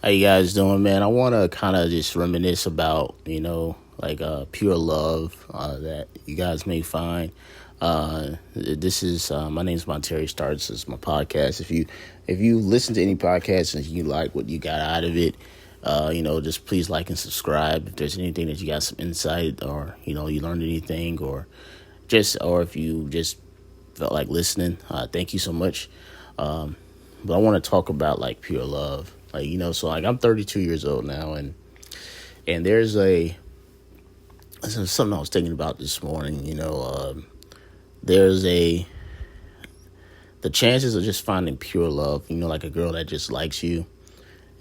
How you guys doing, man? I want to kind of just reminisce about, pure love that you guys may find. This is my name is Monterey Starts. This is my podcast. If you listen to any podcast and you like what you got out of it, just please like and subscribe. If there's anything that you got some insight or you learned anything or if you just felt like listening, thank you so much. But I want to talk about like pure love. I'm 32 years old now, and there's something I was thinking about this morning. There's the chances of just finding pure love. Like a girl that just likes you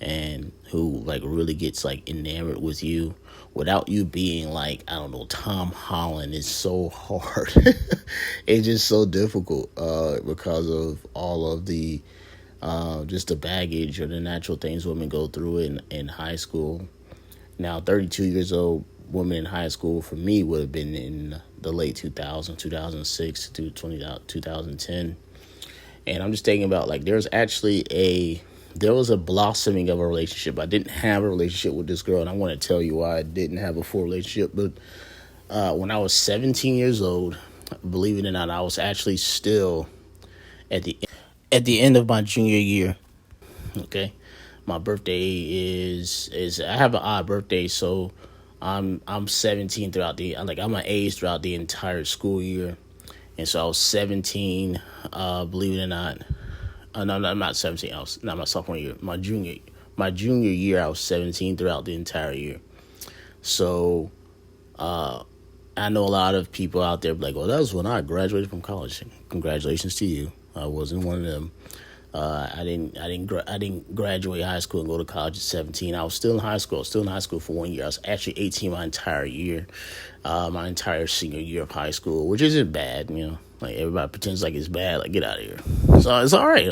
and who like really gets like enamored with you without you being like, I don't know, Tom Holland, is so hard. It's just so difficult because of all of the just the baggage or the natural things women go through in high school. Now, 32 years old, women in high school for me would have been in the late 2000s, 2006 to 2010. And I'm just thinking about like there was a blossoming of a relationship. I didn't have a relationship with this girl, and I want to tell you why I didn't have a full relationship. But when I was 17 years old, believe it or not, I was actually still at the end of my junior year. Okay, my birthday is I have an odd birthday, so I'm 17 throughout I'm an age throughout the entire school year, and so I was 17. Believe it or not, no, I'm not 17. I was not my sophomore year. My junior year, I was 17 throughout the entire year. So, I know a lot of people out there be like, "Well, that was when I graduated from college." Congratulations to you. I wasn't one of them. I didn't graduate high school and go to college at 17. I was still in high school. For 1 year. I was actually 18 my entire year, my entire senior year of high school, which isn't bad. Like everybody pretends like it's bad. Like, get out of here. So it's all right. A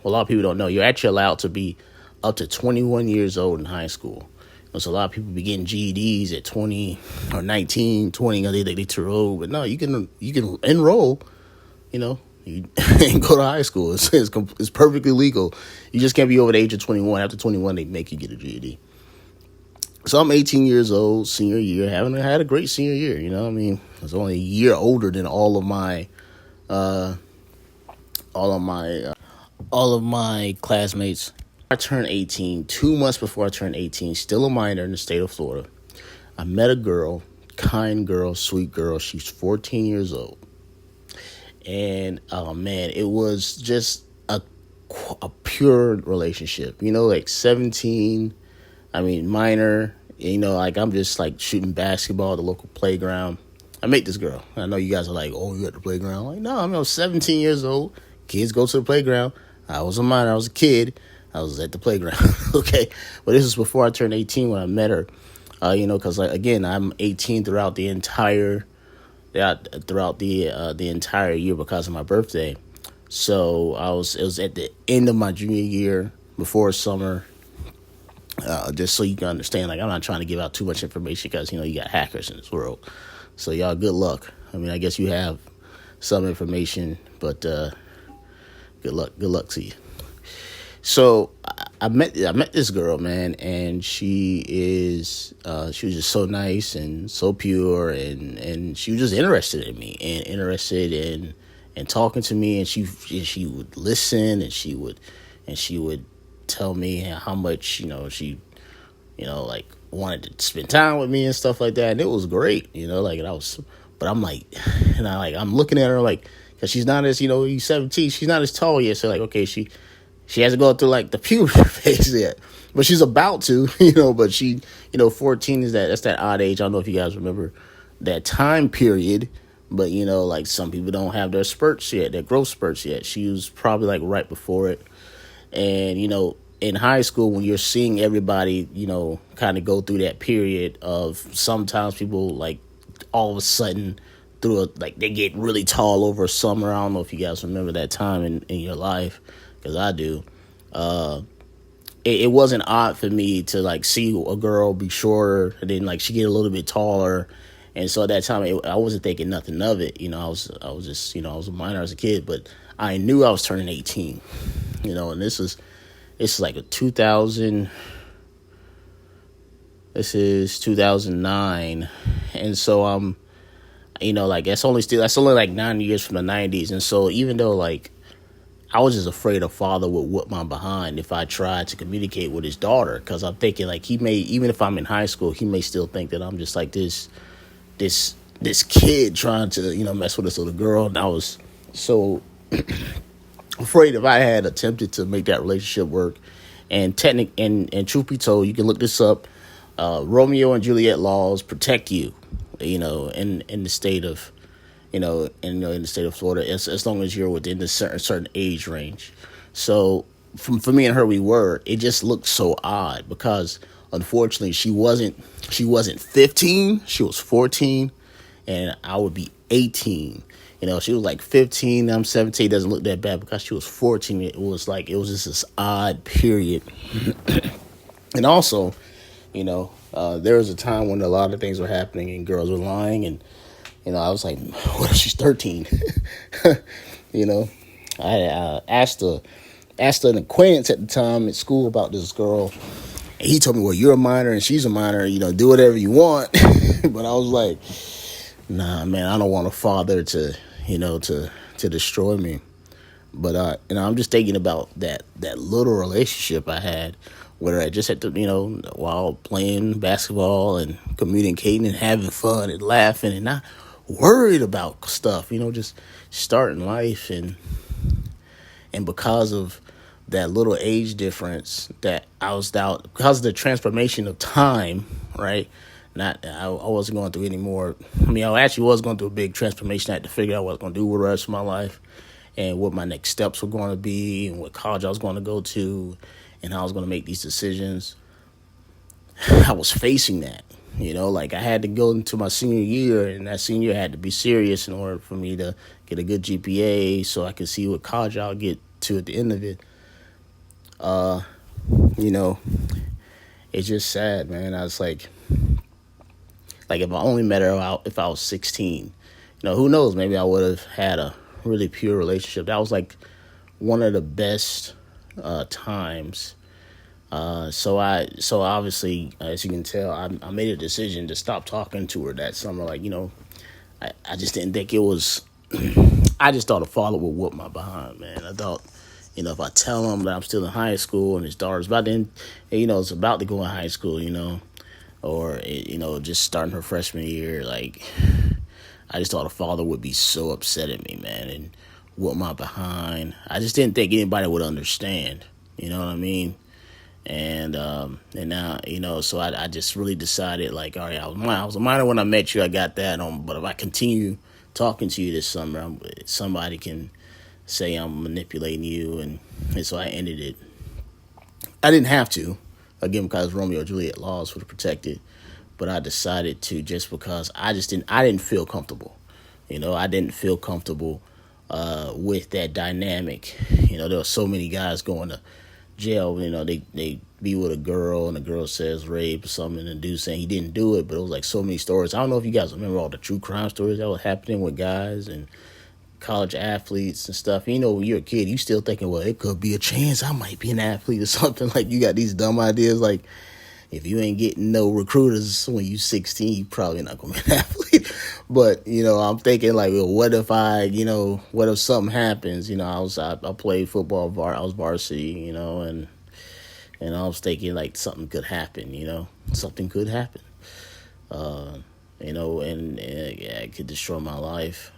lot of people don't know you're actually allowed to be up to 21 years old in high school. So a lot of people be getting GEDs at 20 or 19, 20. They too old, but no, you can enroll. You and go to high school. It's perfectly legal. You just can't be over the age of 21. After 21, they make you get a GED. So I'm 18 years old, senior year. Haven't had a great senior year. I was only a year older than all of my classmates. I turned 18, 2 months before I turned 18, still a minor in the state of Florida. I met a girl, kind girl, sweet girl. She's 14 years old. And, oh man, it was just a pure relationship, like 17, minor, I'm just like shooting basketball at the local playground. I met this girl. I know you guys are like, "Oh, you at the playground?" I'm like, no, I was 17 years old. Kids go to the playground. I was a minor. I was a kid. I was at the playground. Okay. But this was before I turned 18 when I met her, because again, I'm 18 throughout the entire entire year because of my birthday. So it was at the end of my junior year before summer. Just so you can understand, like, I'm not trying to give out too much information because, you got hackers in this world. So y'all, good luck. I guess you have some information, but good luck to you. So I met this girl, man, and she was just so nice and so pure, and she was just interested in me and interested in talking to me, and she would listen, and she would tell me how much she like wanted to spend time with me and stuff like that, and it was great, but I'm like, and I'm looking at her like, because she's not as he's 17, she's not as tall yet, so like, okay, she hasn't gone through like the puberty phase yet, but she's about to, but she, 14 that's that odd age. I don't know if you guys remember that time period, but like some people don't have their spurts yet, their growth spurts yet. She was probably like right before it. And, in high school, when you're seeing everybody, kind of go through that period of sometimes people like all of a sudden they get really tall over summer. I don't know if you guys remember that time in your life, because I do. It wasn't odd for me to like see a girl be shorter and then like she get a little bit taller, and so at that time I wasn't thinking nothing of it. I was just I was a minor as a kid, but I knew I was turning 18. And this was it's like a 2000. This is 2009, and so like that's only like 9 years from the 90s, and so even though like I was just afraid a father would whoop my behind if I tried to communicate with his daughter, because I'm thinking like he may, even if I'm in high school, he may still think that I'm just like this kid trying to mess with this little girl, and I was so afraid if I had attempted to make that relationship work. And truth be told, you can look this up. Romeo and Juliet laws protect you, in the state of, in the state of Florida, as long as you're within the certain age range. So for me and her, it just looked so odd because unfortunately she wasn't 15, she was 14, and I would be 18. She was like 15, I'm 17. Doesn't look that bad because she was 14. It was just this odd period. And also, there was a time when a lot of things were happening and girls were lying, and I was like, what if she's 13? I asked an acquaintance at the time at school about this girl, and he told me, well, you're a minor and she's a minor, do whatever you want. But I was like, nah, man, I don't want a father to destroy me. But I'm just thinking about that little relationship I had where I just had to, while playing basketball and communicating and having fun and laughing and not worried about stuff, just starting life. And because of that little age difference that I was out, because of the transformation of time, right? I wasn't going through any more. I actually was going through a big transformation. I had to figure out what I was going to do with the rest of my life and what my next steps were going to be and what college I was going to go to and how I was going to make these decisions. I was facing that, like I had to go into my senior year, and that senior year had to be serious in order for me to get a good GPA so I could see what college I'll get to at the end of it. It's just sad, man. I was like if I only met her if I was 16, who knows? Maybe I would have had a really pure relationship. That was like one of the best times. So obviously, as you can tell, I made a decision to stop talking to her that summer. Like, I just didn't think it was. I just thought a father would whoop my behind, man. I thought, if I tell him that I'm still in high school and his daughter's it's about to go in high school, or just starting her freshman year, like I just thought a father would be so upset at me, man, and whoop my behind. I just didn't think anybody would understand. You know what I mean? And now, so I just really decided, like, all right, I was a minor when I met you. I got that on, but if I continue talking to you this summer, somebody can say I'm manipulating you, and so I ended it. I didn't have to, again, because Romeo and Juliet laws would have protected, but I decided to just because I didn't feel comfortable. I didn't feel comfortable with that dynamic. There were so many guys going to jail. They be with a girl and the girl says rape or something, and the dude saying he didn't do it, but it was like so many stories. I don't know if you guys remember all the true crime stories that were happening with guys and college athletes and stuff. When you're a kid, you still thinking, well, it could be a chance I might be an athlete or something. Like, you got these dumb ideas like, if you ain't getting no recruiters when you 16, you probably not gonna be an athlete. But I'm thinking like, well, what if something happens? I played football, I was varsity, and I was thinking like something could happen. Something could happen. And it could destroy my life.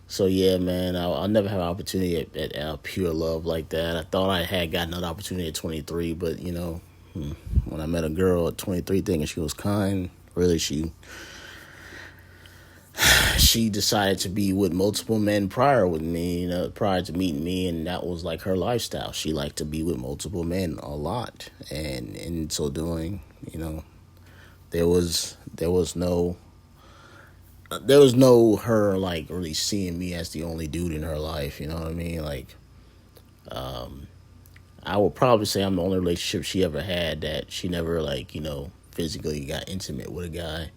So yeah, man, I'll never have an opportunity at pure love like that. I thought I had gotten another opportunity at 23, but when I met a girl at 23 thinking she was kind, really she decided to be with multiple men prior to meeting me, and that was like her lifestyle. She liked to be with multiple men a lot, and in so doing, there was no her like really seeing me as the only dude in her life. You know what I mean? Like, I would probably say I'm the only relationship she ever had that she never physically got intimate with a guy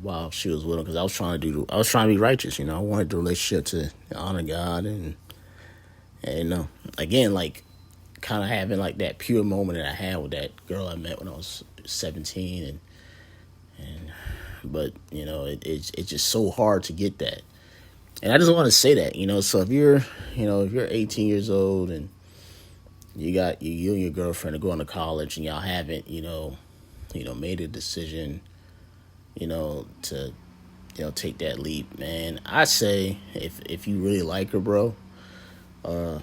while she was with him, because I was trying to be righteous. I wanted the relationship to honor God, and again, like kind of having like that pure moment that I had with that girl I met when I was 17, and but it's just so hard to get that. And I just want to say that, so if you're 18 years old and you and your girlfriend are going to college and y'all haven't, made a decision, to take that leap, man. I say if you really like her, bro, and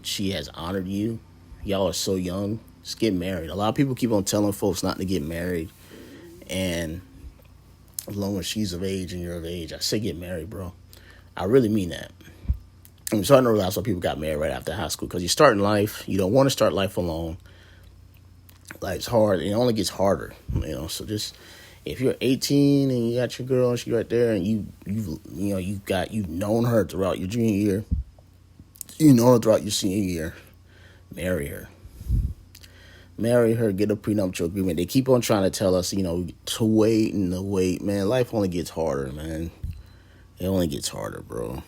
she has honored you, y'all are so young, just get married. A lot of people keep on telling folks not to get married, and as long as she's of age and you're of age, I say get married, bro. I really mean that. I'm starting to realize why people got married right after high school, because you're starting life. You don't want to start life alone. Life's hard. It only gets harder, So just if you're 18 and you got your girl and she's right there, and you've known her throughout your junior year, you know her throughout your senior year, marry her. Marry her, get a prenuptial agreement. They keep on trying to tell us, to wait and to wait. Man, life only gets harder, man. It only gets harder, bro.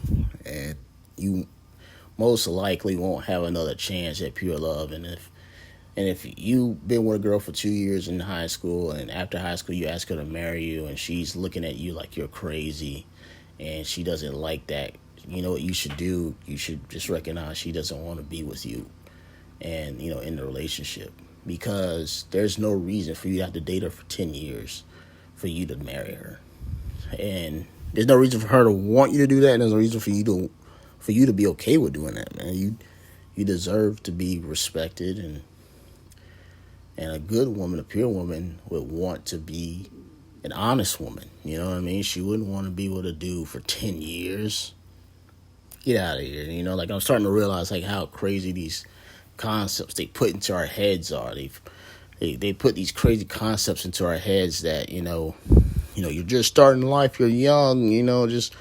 And you most likely won't have another chance at pure love. And if you've been with a girl for 2 years in high school, and after high school you ask her to marry you, and she's looking at you like you're crazy, and she doesn't like that, you know what you should do? You should just recognize she doesn't want to be with you, and in the relationship, because there's no reason for you to have to date her for 10 years for you to marry her. And there's no reason for her to want you to do that, and there's no reason for you to be okay with doing that, man. You deserve to be respected, and a good woman, a pure woman, would want to be an honest woman. You know what I mean? She wouldn't want to be with a dude for 10 years. Get out of here. Like, I'm starting to realize like how crazy these concepts they put into our heads are. They put these crazy concepts into our heads that, you're just starting life, you're young, just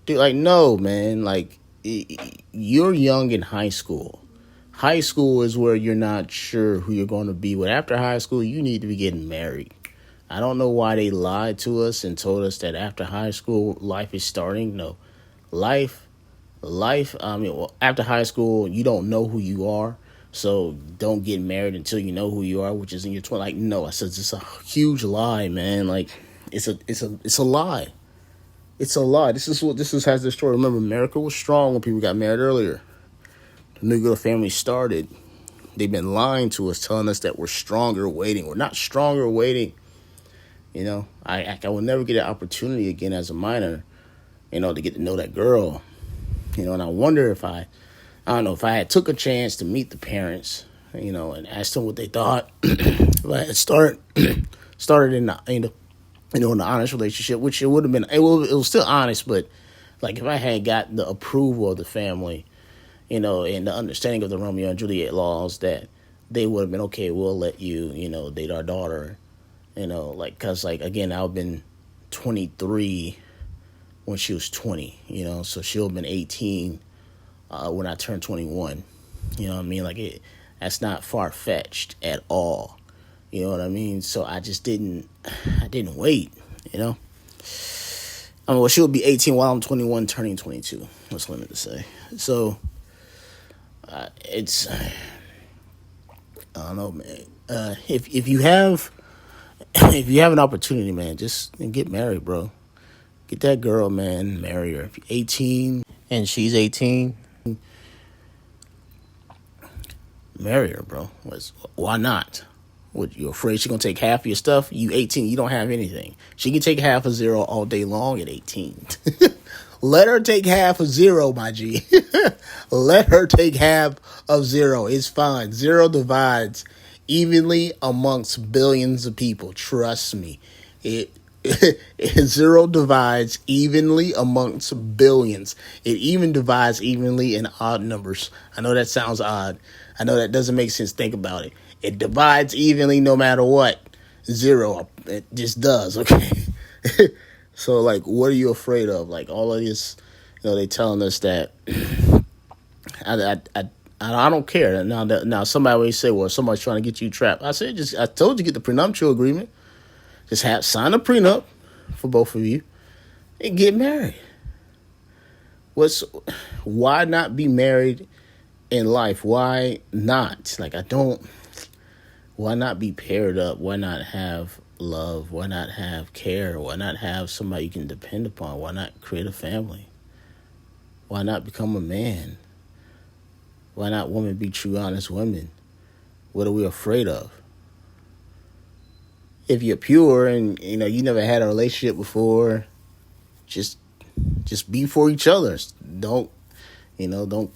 do, like, no, man, like, you're young in high school. High school is where you're not sure who you're going to be with. After high school, you need to be getting married. I don't know why they lied to us and told us that after high school, life is starting. No, life, after high school, you don't know who you are. So don't get married until you know who you are, which is in your 20s. Like, no, I said it's a huge lie, man. Like, it's a lie. It's a lie. This has the story. Remember, America was strong when people got married earlier. The nuclear family started. They've been lying to us, telling us that we're stronger waiting. We're not stronger waiting. I will never get an opportunity again as a minor, to get to know that girl. And I wonder if I don't know, if I had took a chance to meet the parents, and asked them what they thought. If I had started in the, in the honest relationship, which it would have been, it was still honest, but like if I had got the approval of the family, and the understanding of the Romeo and Juliet laws, that they would have been, okay, we'll let you, date our daughter, cause like, again, I've been 23 when she was 20, so she'll have been 18 when I turned 21. You know what I mean? Like, that's not far-fetched at all. You know what I mean? So I didn't wait, well, she'll be 18 while I'm 21, turning 22. That's what I meant to say. So, it's, I don't know, man. If you have an opportunity, man, just get married, bro. Get that girl, man, marry her. If you're 18 and she's 18, marry her, bro. Why not? What, you afraid she's going to take half of your stuff? You 18, you don't have anything. She can take half of zero all day long at 18. Let her take half of zero, my G. Let her take half of zero. It's fine. Zero divides evenly amongst billions of people. Trust me. Zero divides evenly amongst billions. It even divides evenly in odd numbers. I know that sounds odd. I know that doesn't make sense. Think about it. It divides evenly no matter what. Zero. It just does, okay? So, like, what are you afraid of? Like, all of this, they telling us that. I don't care. Now somebody always say, well, somebody's trying to get you trapped. I told you, get the prenuptial agreement. Just sign a prenup for both of you and get married. Why not be married in life. Why not? Like, why not be paired up? Why not have love? Why not have care? Why not have somebody you can depend upon? Why not create a family? Why not become a man? Why not women be true, honest women? What are we afraid of? If you're pure and you never had a relationship before, just be for each other. Don't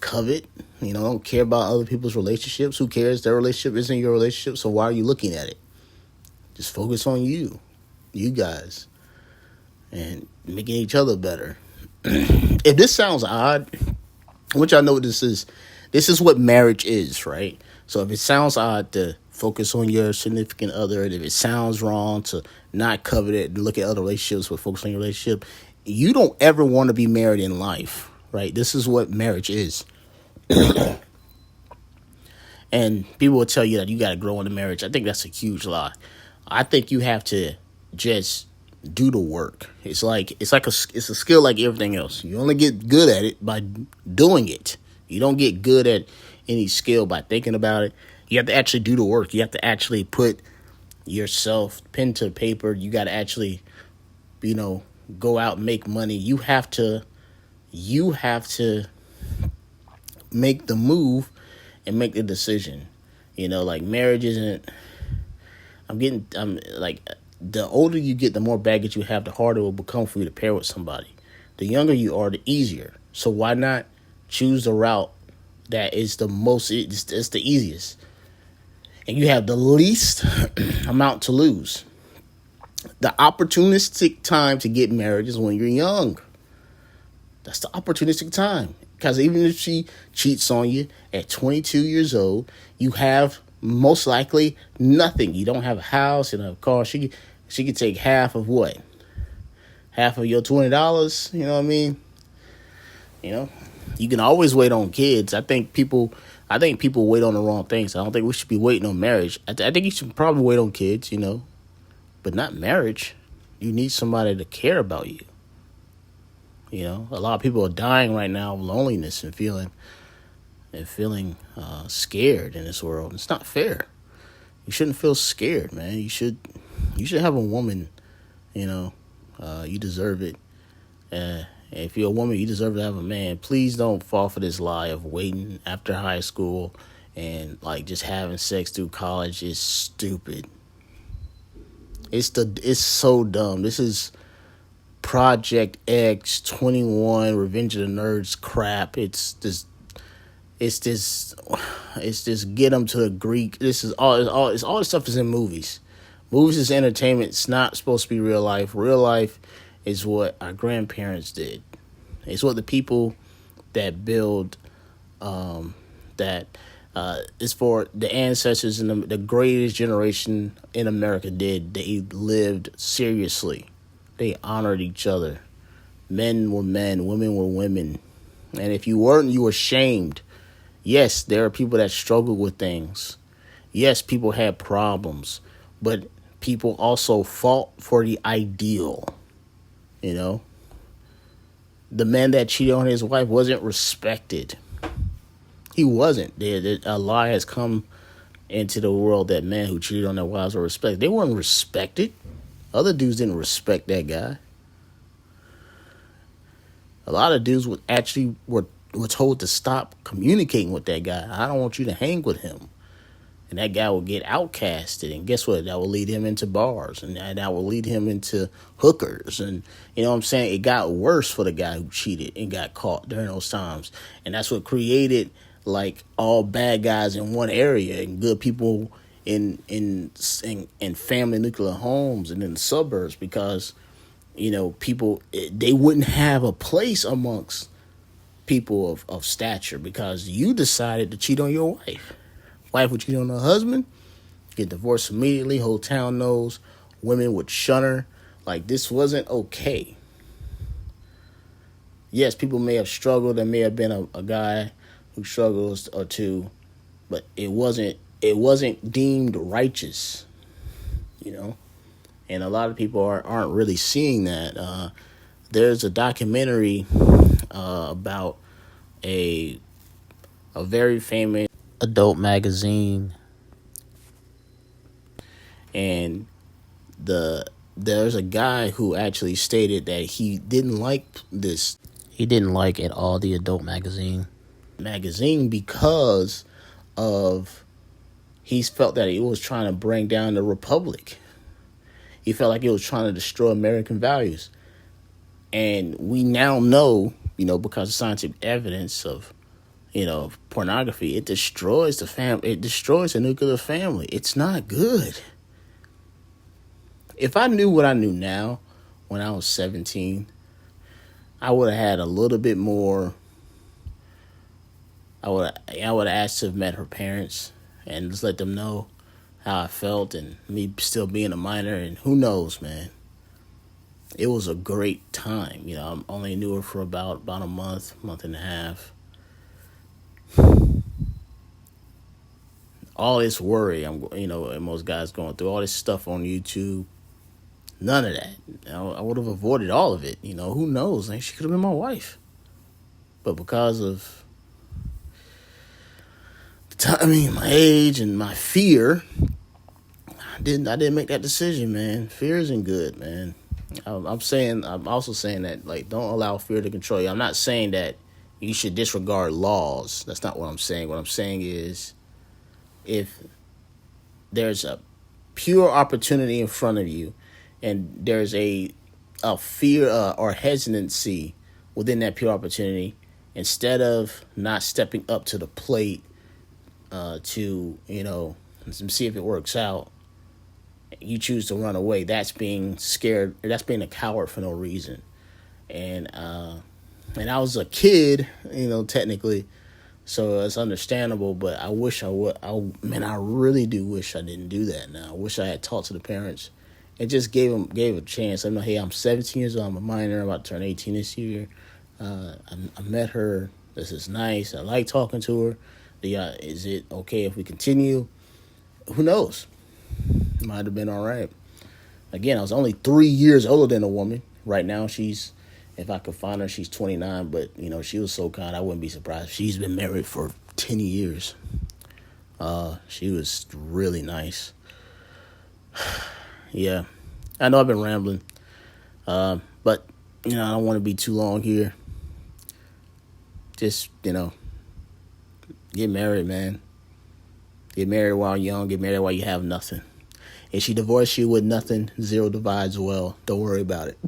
covet. Don't care about other people's relationships. Who cares? Their relationship isn't your relationship, so why are you looking at it? Just focus on you guys, and making each other better. If this sounds odd, which I know this is what marriage is, right? So if it sounds odd to focus on your significant other, and if it sounds wrong to not covet it and look at other relationships but focus on your relationship, you don't ever want to be married in life, right? This is what marriage is. And people will tell you that you got to grow in a marriage. I think that's a huge lie. I think you have to just do the work. It's a skill like everything else. You only get good at it by doing it. You don't get good at any skill by thinking about it. You have to actually do the work. You have to actually put yourself pen to paper. You got to actually, go out and make money. You have to make the move and make the decision. Like marriage isn't. I'm like, the older you get, the more baggage you have, the harder it will become for you to pair with somebody. The younger you are, the easier. So why not choose the route that is the most, it's the easiest. And you have the least amount to lose. The opportunistic time to get married is when you're young. That's the opportunistic time. Because even if she cheats on you at 22 years old, you have most likely nothing. You don't have a house, you don't have a car. She could take half of what? Half of your $20. You know what I mean? You can always wait on kids. I think people wait on the wrong things. I don't think we should be waiting on marriage. I think you should probably wait on kids, but not marriage. You need somebody to care about you. A lot of people are dying right now of loneliness and feeling scared in this world. It's not fair. You shouldn't feel scared, man. You should have a woman. You deserve it. If you're a woman, you deserve to have a man. Please don't fall for this lie of waiting after high school and just having sex through college is stupid. It's so dumb. This is Project X 21 Revenge of the Nerds crap. It's this get them to the Greek. This is all this stuff is in movies. Movies is entertainment. It's not supposed to be real life. Real life is what our grandparents did. It's what the people that build it's for the ancestors and the greatest generation in America did. They lived seriously. They honored each other. Men were men, women were women. And if you weren't, you were shamed. Yes, there are people that struggle with things. Yes, people had problems. But people also fought for the ideal. The man that cheated on his wife wasn't respected. He wasn't. A lie has come into the world that men who cheated on their wives were respected. They weren't respected. Other dudes didn't respect that guy. A lot of dudes were told to stop communicating with that guy. I don't want you to hang with him. And that guy will get outcasted. And guess what? That will lead him into bars. And that will lead him into hookers. And you know what I'm saying? It got worse for the guy who cheated and got caught during those times. And that's what created all bad guys in one area and good people in family nuclear homes and in the suburbs, because people, they wouldn't have a place amongst people of stature because you decided to cheat on your wife. Wife would cheat on her husband, get divorced immediately, whole town knows, women would shun her. This wasn't okay. Yes, people may have struggled. There may have been a guy who struggles or two, but it wasn't deemed righteous, and a lot of people aren't really seeing that. There's a documentary about a a very famous adult magazine, and there's a guy who actually stated that he didn't like this. He didn't like at all the adult magazine because of he felt that it was trying to bring down the republic. He felt like it was trying to destroy American values. And we now know, because of scientific evidence of, pornography, it destroys the family. It destroys the nuclear family. It's not good. If I knew what I knew now when I was 17, I would have had a little bit more. I would have asked to have met her parents and just let them know how I felt, and me still being a minor, and who knows, man. It was a great time. I only knew her for about a month and a half. All this worry, and most guys going through all this stuff on YouTube. None of that. I would have avoided all of it. Who knows? She could have been my wife. But because of the timing, my age, and my fear, I didn't make that decision, man. Fear isn't good, man. I'm also saying that, don't allow fear to control you. I'm not saying that you should disregard laws. That's not what I'm saying. What I'm saying is, if there's a pure opportunity in front of you, and there's a fear or hesitancy within that pure opportunity, instead of not stepping up to the plate to see if it works out, you choose to run away. That's being scared. That's being a coward for no reason. And I was a kid, technically, so it's understandable. But I wish I would. I really do wish I didn't do that. Now I wish I had talked to the parents and just gave a chance. I know, hey, I'm 17 years old. I'm a minor. I'm about to turn 18 this year. I met her. This is nice. I like talking to her. Is it okay if we continue? Who knows? Might have been all right. Again, I was only 3 years older than a woman. Right now, if I could find her, she's 29. But, she was so kind, I wouldn't be surprised. She's been married for 10 years. She was really nice. Yeah. I know I've been rambling. But, I don't want to be too long here. Just, get married, man. Get married while young. Get married while you have nothing. If she divorces you with nothing, zero divides well. Don't worry about it.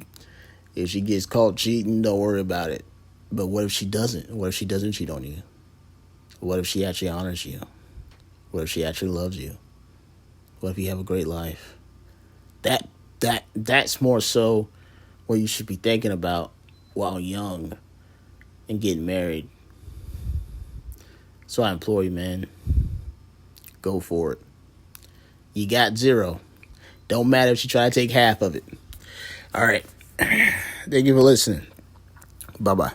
If she gets caught cheating, don't worry about it. But what if she doesn't? What if she doesn't cheat on you? What if she actually honors you? What if she actually loves you? What if you have a great life? That's more so what you should be thinking about while young and getting married. So I implore you, man, go for it. You got zero. Don't matter if you try to take half of it. All right. Thank you for listening. Bye-bye.